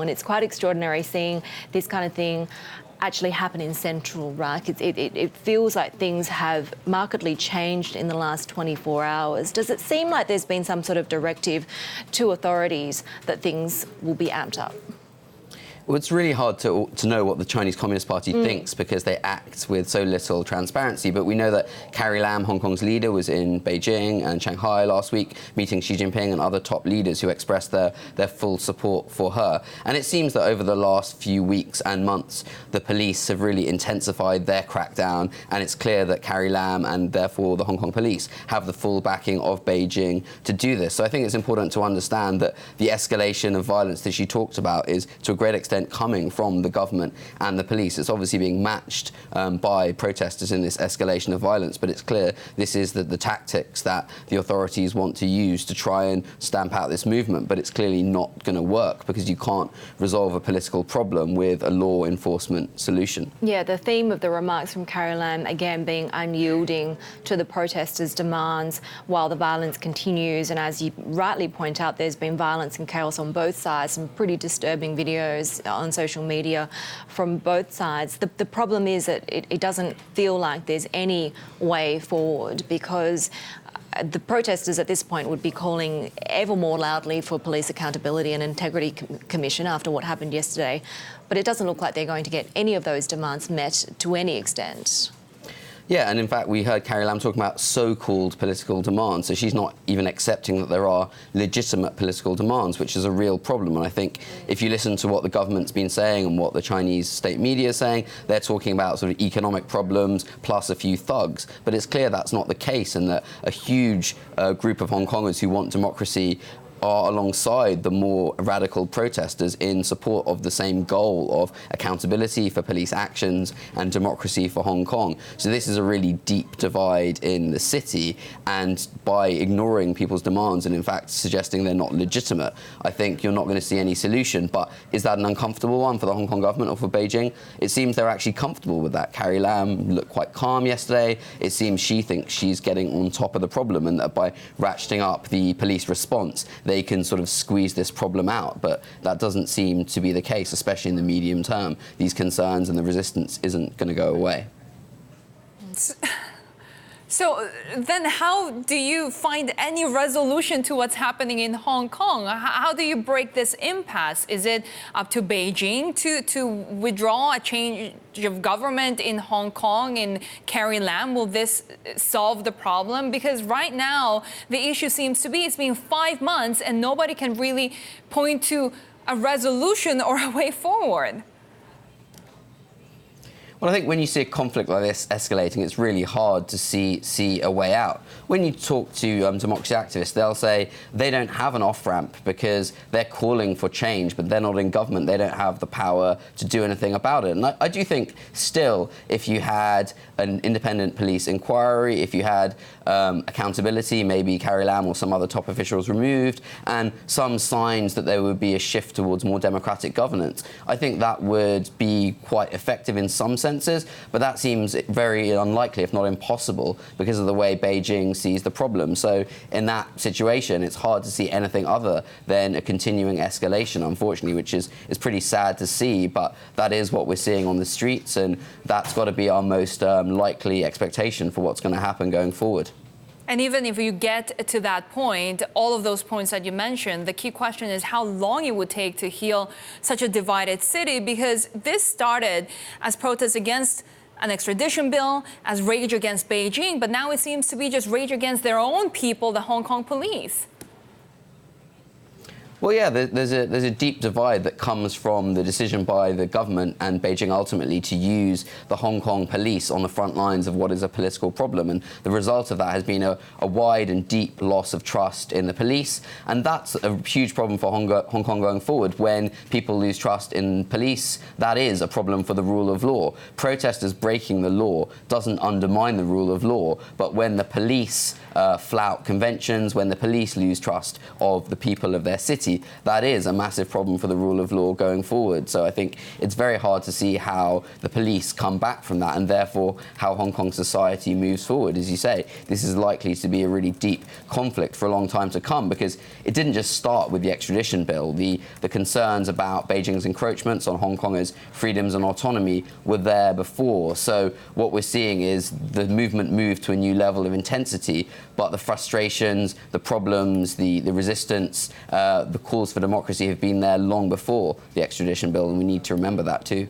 And it's quite extraordinary seeing this kind of thing actually happen in central Iraq. It feels like things have markedly changed in the last 24 hours. Does it seem like there's been some sort of directive to authorities that things will be amped up? Well, it's really hard to know what the Chinese Communist Party thinks because they act with so little transparency. But we know that Carrie Lam, Hong Kong's leader, was in Beijing and Shanghai last week, meeting Xi Jinping and other top leaders who expressed their full support for her. And it seems that over the last few weeks and months, the police have really intensified their crackdown. And it's clear that Carrie Lam and therefore the Hong Kong police have the full backing of Beijing to do this. So I think it's important to understand that the escalation of violence that she talked about is to a great extent coming from the government and the police. It's obviously being matched by protesters in this escalation of violence, but it's clear this is the tactics that the authorities want to use to try and stamp out this movement, but it's clearly not going to work because you can't resolve a political problem with a law enforcement solution. Yeah, the theme of the remarks from Carrie Lam, again, being unyielding to the protesters' demands while the violence continues. And as you rightly point out, there's been violence and chaos on both sides, some pretty disturbing videos on social media from both sides. The problem is that it doesn't feel like there's any way forward because the protesters at this point would be calling ever more loudly for police accountability and integrity commission after what happened yesterday. But it doesn't look like they're going to get any of those demands met to any extent. Yeah, and in fact, we heard Carrie Lam talking about so-called political demands. So she's not even accepting that there are legitimate political demands, which is a real problem. And I think if you listen to what the government's been saying and what the Chinese state media is saying, they're talking about sort of economic problems plus a few thugs. But it's clear that's not the case, and that a huge group of Hong Kongers who want democracy are alongside the more radical protesters in support of the same goal of accountability for police actions and democracy for Hong Kong. So this is a really deep divide in the city, and by ignoring people's demands and in fact suggesting they're not legitimate, I think you're not going to see any solution. But is that an uncomfortable one for the Hong Kong government or for Beijing? It seems they're actually comfortable with that. Carrie Lam looked quite calm yesterday. It seems she thinks she's getting on top of the problem, and that by ratcheting up the police response, they can sort of squeeze this problem out. But that doesn't seem to be the case, especially in the medium term. These concerns and the resistance isn't going to go away. So then how do you find any resolution to what's happening in Hong Kong? How do you break this impasse? Is it up to Beijing to withdraw a change of government in Hong Kong and Carrie Lam? Will this solve the problem? Because right now, the issue seems to be it's been 5 months and nobody can really point to a resolution or a way forward. Well, I think when you see a conflict like this escalating, it's really hard to see a way out. When you talk to democracy activists, they'll say they don't have an off-ramp because they're calling for change, but they're not in government. They don't have the power to do anything about it. And I do think still, if you had an independent police inquiry, if you had accountability, maybe Carrie Lam or some other top officials removed, and some signs that there would be a shift towards more democratic governance, I think that would be quite effective in some sense. But that seems very unlikely, if not impossible, because of the way Beijing sees the problem. So in that situation, it's hard to see anything other than a continuing escalation, unfortunately, which is pretty sad to see. But that is what we're seeing on the streets, and that's got to be our most likely expectation for what's going to happen going forward. And even if you get to that point, all of those points that you mentioned, the key question is how long it would take to heal such a divided city, because this started as protests against an extradition bill, as rage against Beijing, but now it seems to be just rage against their own people, the Hong Kong police. Well, yeah, there's a deep divide that comes from the decision by the government and Beijing ultimately to use the Hong Kong police on the front lines of what is a political problem. And the result of that has been a wide and deep loss of trust in the police. And that's a huge problem for Hong Kong going forward. When people lose trust in police, that is a problem for the rule of law. Protesters breaking the law doesn't undermine the rule of law. But when the police flout conventions, when the police lose trust of the people of their city, society, that is a massive problem for the rule of law going forward. So I think it's very hard to see how the police come back from that, and therefore how Hong Kong society moves forward. As you say, this is likely to be a really deep conflict for a long time to come, because it didn't just start with the extradition bill. The concerns about Beijing's encroachments on Hong Kongers' freedoms and autonomy were there before. So what we're seeing is the movement move to a new level of intensity, but the frustrations, the problems, the resistance, the calls for democracy have been there long before the extradition bill, and we need to remember that too.